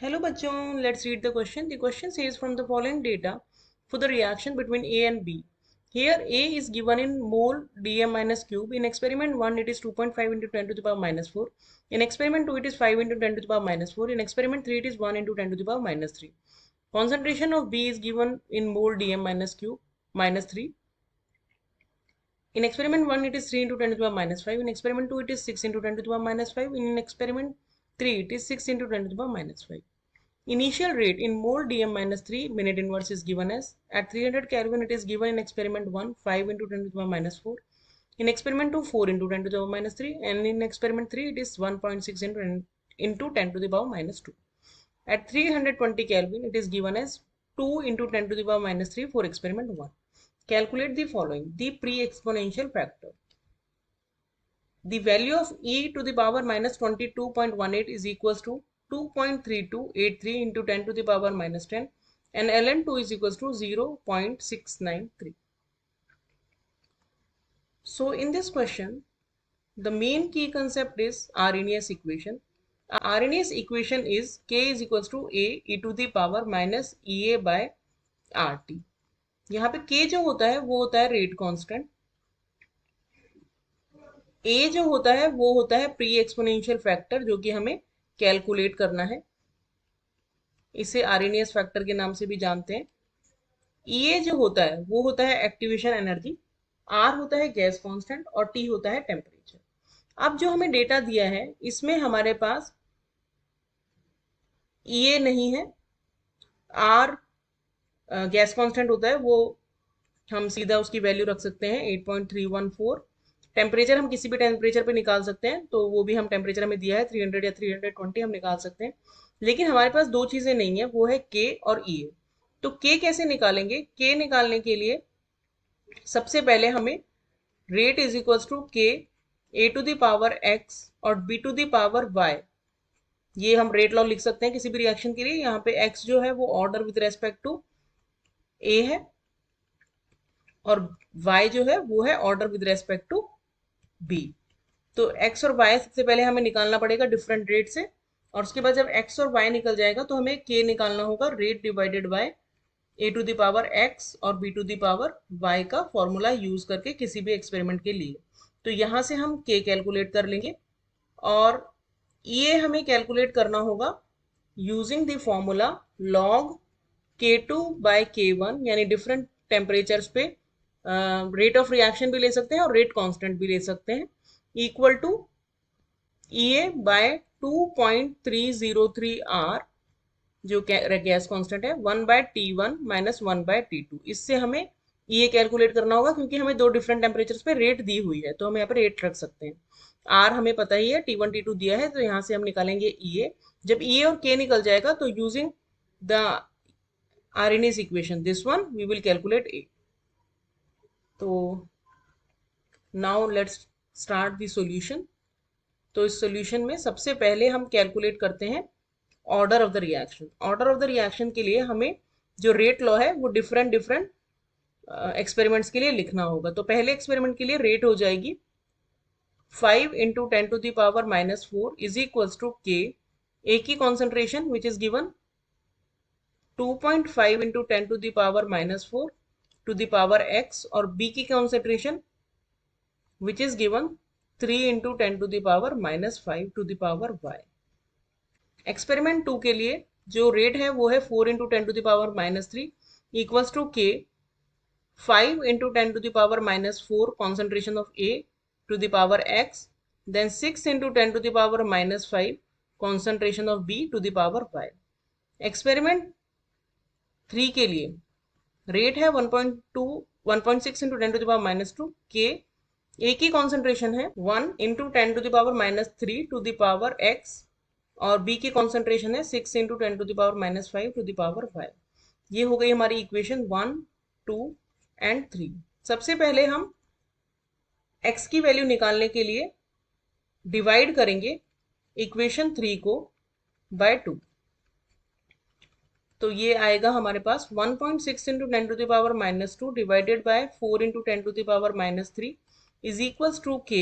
Hello bachon, let's read the question. The question says from the following data for the reaction between A and B. Here A is given in mole dm minus cube. In experiment 1 it is 2.5 into 10 to the power minus 4. In experiment 2 it is 5 into 10 to the power minus 4. In experiment 3 it is 1 into 10 to the power minus 3. Concentration of B is given in mole dm minus cube minus 3. In experiment 1 it is 3 into 10 to the power minus 5. In experiment 2 it is 6 into 10 to the power minus 5. In experiment 3 it is 6 into 10 to the power minus 5. Initial rate in mole dm minus 3 minute inverse is given as at 300 Kelvin. It is given in experiment 1 5 into 10 to the power minus 4. In experiment 2 4 into 10 to the power minus 3, and in experiment 3 it is 1.6 into 10 to the power minus 2. At 320 Kelvin it is given as 2 into 10 to the power minus 3 for experiment 1. Calculate the following. The pre-exponential factor. The value of e to the power minus 22.18 is equals to 2.3283 into 10 to the power minus 10, and ln2 is equals to 0.693. So in this question, the main key concept is Arrhenius equation. Arrhenius equation is k is equals to a e to the power minus ea by rt. यहाँ पे k जो होता है वो होता है rate constant, ए जो होता है वो होता है प्री एक्सपोनेंशियल फैक्टर जो कि हमें कैलकुलेट करना है, इसे आरएनएस फैक्टर के नाम से भी जानते हैं। ई जो होता है वो होता है एक्टिवेशन एनर्जी, आर होता है गैस कांस्टेंट और टी होता है टेम्परेचर। अब जो हमें डेटा दिया है इसमें हमारे पास ई नहीं है, आर गैस कांस्टेंट होता है, वो हम सीधा उसकी वैल्यू रख सकते हैं 8.314। टेम्परेचर हम किसी भी टेम्परेचर पे निकाल सकते हैं, तो वो भी हम टेम्परेचर हमें दिया है 300 या 320 हम निकाल सकते हैं। लेकिन हमारे पास दो चीजें नहीं है, वो है के और ई। तो के कैसे निकालेंगे? के निकालने के लिए सबसे पहले हमें rate is equals to k a to the power x और b to the power y, ये हम रेट लॉ लिख सकते हैं किसी भी रिएक्शन के लिए। यहाँ पे एक्स जो है वो order with respect to a है और y जो है वो है order with respect to b। तो x और y सबसे पहले हमें निकालना पड़ेगा डिफरेंट रेट से, और उसके बाद जब x और y निकल जाएगा तो हमें k निकालना होगा rate divided by a to the power x और b to the power y का फॉर्मूला यूज करके किसी भी एक्सपेरिमेंट के लिए। तो यहाँ से हम k कैलकुलेट कर लेंगे और ये हमें कैलकुलेट करना होगा using the formula log k2 by k1, यानी डिफरेंट टेम्परेचर्स पे रेट ऑफ रिएक्शन भी ले सकते हैं और रेट कांस्टेंट भी ले सकते हैं, equal to E by 2.303 R जो गैस कांस्टेंट है, 1 bye T1 minus 1 bye T2। इससे हमें ये कैलकुलेट करना होगा क्योंकि हमें दो डिफरेंट टेम्परेचर्स पे रेट दी हुई है, तो हम यहाँ पे रेट रख सकते हैं। आर हमें पता ही है, T1 T2 दिया है, तो यहाँ से हम निकालेंगे ई। जब ई और के निकल जाएगा तो using the Arrhenius equation, this one we will calculate A. तो now let's start the solution. तो इस solution में सबसे पहले हम कैलकुलेट करते हैं order of the reaction. Order of the reaction के लिए हमें जो रेट लॉ है वो डिफरेंट डिफरेंट एक्सपेरिमेंट्स के लिए लिखना होगा। तो पहले एक्सपेरिमेंट के लिए रेट हो जाएगी 5 into 10 to the power minus 4 is equals to k, a की concentration which is given 2.5 into 10 to the power minus 4 to the power x, और b की concentration which is given 3 into 10 to the power minus 5 to the power y। Experiment 2 के लिए जो rate है वो है 4 into 10 to the power minus 3 equals to k 5 into 10 to the power minus 4 concentration of a to the power x, then 6 into 10 to the power minus 5 concentration of b to the power y। Experiment 3 के लिए rate है 1.6 into 10 to the power minus 2 k, a की concentration है 1 into 10 to the power minus 3 to the power x और b की concentration है 6 into 10 to the power minus 5 to the power 5। ये हो गई हमारी इक्वेशन 1 2 एंड 3। सबसे पहले हम एक्स की वैल्यू निकालने के लिए डिवाइड करेंगे इक्वेशन 3 को बाय 2। तो ये आएगा हमारे पास 1.6 into 10 to the power minus 2 divided by 4 into 10 to the power minus 3 is equals to k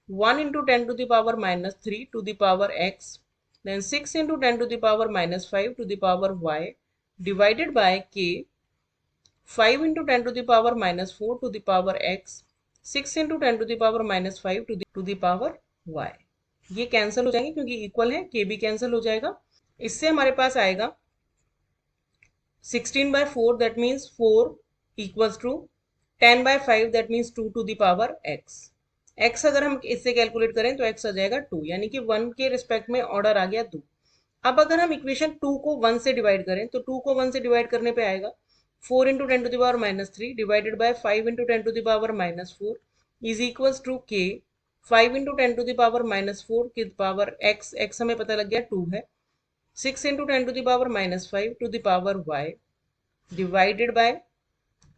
1 into 10 to the power minus 3 to the power x then 6 into 10 to the power minus 5 to the power y divided by k 5 into 10 to the power minus 4 to the power x 6 into 10 to the power minus 5 to the power y. ये cancel हो जाएंगे क्योंकि equal है, के भी cancel हो जाएगा. इससे हमारे पास आएगा 16 by 4 that means 4 equals to 10 by 5 that means 2 to the power x. x अगर हम इससे कैलकुलेट करें तो x आ जाएगा 2, यानी कि 1 के रिस्पेक्ट में ऑर्डर आ गया 2. अब अगर हम इक्वेशन 2 को 1 से डिवाइड करें तो 2 को 1 से डिवाइड करने पे आएगा 4 into 10 to the power minus 3 divided by 5 into 10 to the power minus 4 is equals to k 5 into 10 to the power minus 4 की पावर x, x हमें पता लग गया 2 है, 6 into 10 to the power minus 5 to the power y divided by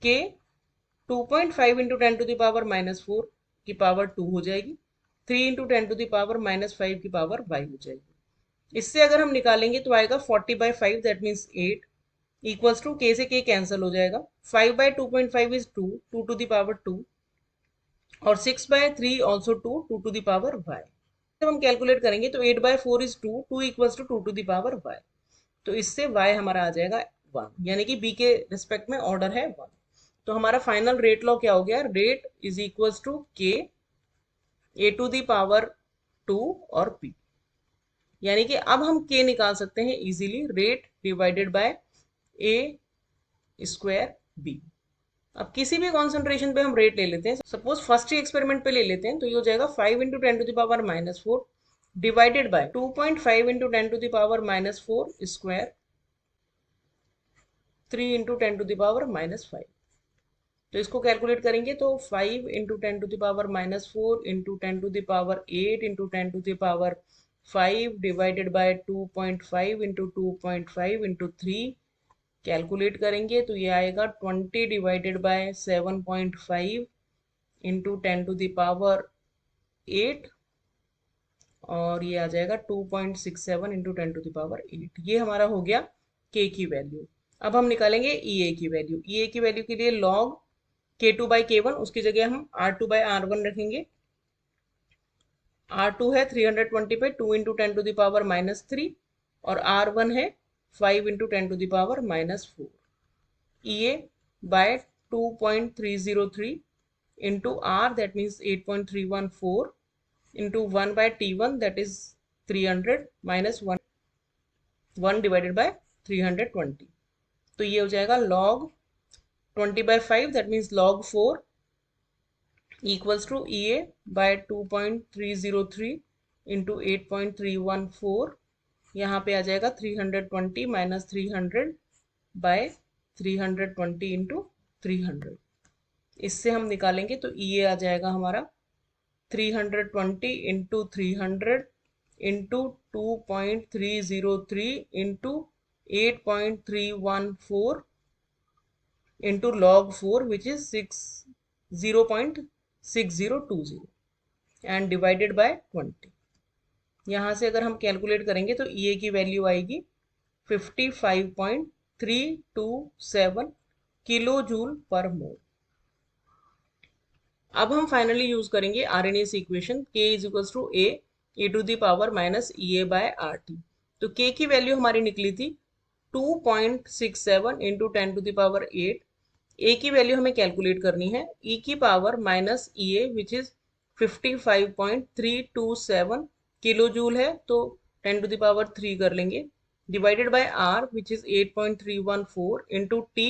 k 2.5 into 10 to the power minus 4 की power 2 हो जाएगी, 3 into 10 to the power minus 5 की पावर y हो जाएगी. इससे अगर हम निकालेंगे तो आएगा 40 by 5 that means 8 equals to के से के कैंसिल हो जाएगा. 5 by 2.5 is 2, 2 to the power 2 और 6 by 3 also 2, 2 to the power y. जब हम कैलकुलेट करेंगे तो 8 by 4 is 2, 2 equals to 2 to the power y. तो इससे y हमारा आ जाएगा 1, यानी कि b के रिस्पेक्ट में ऑर्डर है 1. तो हमारा फाइनल रेट लॉ क्या हो गया? Rate is equals to k a to the power 2 और p. यानी कि अब हम k निकाल सकते हैं easily, rate divided by a square b. अब किसी भी कॉन्सेंट्रेशन पे हम रेट ले लेते हैं, सपोज फर्स्ट ही एक्सपेरिमेंट पे ले लेते हैं, तो ये हो जाएगा 5 into 10 to the power minus 4 divided by 2.5 into 10 to the power minus 4 square 3 into 10 to the power minus 5. तो इसको कैलकुलेट करेंगे तो 5 into 10 to the power minus 4 into 10 to the power 8 into 10 to the power 5 divided by 2.5 into 2.5 into 3 calculate करेंगे तो ये आएगा 20 divided bye 7.5 into 10 to the power 8 और ये आ जाएगा 2.67 इंटू 10 टू द पावर 8. ये हमारा हो गया k की वैल्यू. अब हम निकालेंगे EA की वैल्यू. EA की वैल्यू के लिए log K2 by K1 उसकी जगह हम R2 by R1 रखेंगे. R2 है 320 पे 2 into 10 to the power minus 3 और R1 है 5 into 10 to the power minus 4. EA by 2.303 into R that means 8.314 into 1 by T1 that is 300 minus 1 divided by 320. तो ये हो जाएगा log 20 by 5 that means log 4 equals to EA by 2.303 into 8.314. यहाँ पे आ जाएगा 320 minus 300 bye 320 into 300. इससे हम निकालेंगे तो ये आ जाएगा हमारा 320 into 300 into 2.303 into 8.314 into log 4 which is 0.6020 and divided by 20. यहाँ से अगर हम कैलकुलेट करेंगे तो EA की वैल्यू आएगी 55.327 किलो जूल पर मोल. अब हम फाइनली यूज करेंगे Arrhenius equation K is equals to A to the power minus EA by RT. तो K की वैल्यू हमारी निकली थी 2.67 into 10 to the power 8. A की वैल्यू हमें कैलकुलेट करनी है E की power minus EA which is 55.327 kilo joule है, तो 10 टू द पावर 3 कर लेंगे divided by R which is 8.314 into T.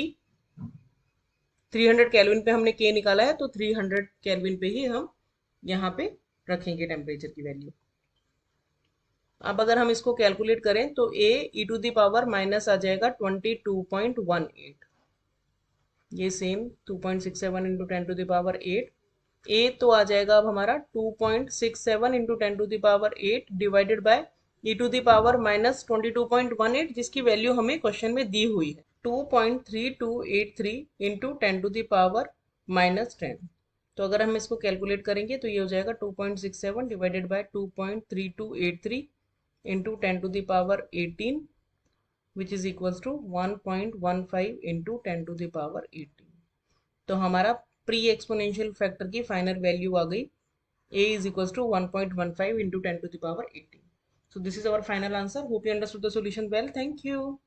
300 kelvin पे हमने K निकाला है तो 300 केल्विन पे ही हम यहाँ पे रखेंगे टेम्परेचर की वैल्यू. अब अगर हम इसको कैलकुलेट करें तो A e to the power minus आ जाएगा 22.18. ये same 2.67 into 10 to the power 8. A तो आ जाएगा अब हमारा 2.67 into 10 to the power 8 divided by e to the power minus 22.18 जिसकी वैल्यू हमें क्वेश्चन में दी हुई है 2.3283 into 10 to the power minus 10. तो अगर हम इसको कैलकुलेट करेंगे तो ये हो जाएगा 2.67 divided by 2.3283 into 10 to the power 18 which is equals to 1.15 into 10 to the power 18. तो हमारा प्री एक्सपोनेंशियल फैक्टर की फाइनल वैल्यू आ गई A is equals to 1.15 into 10 to the power 18. So this is our final answer. Hope you understood the solution well. Thank you.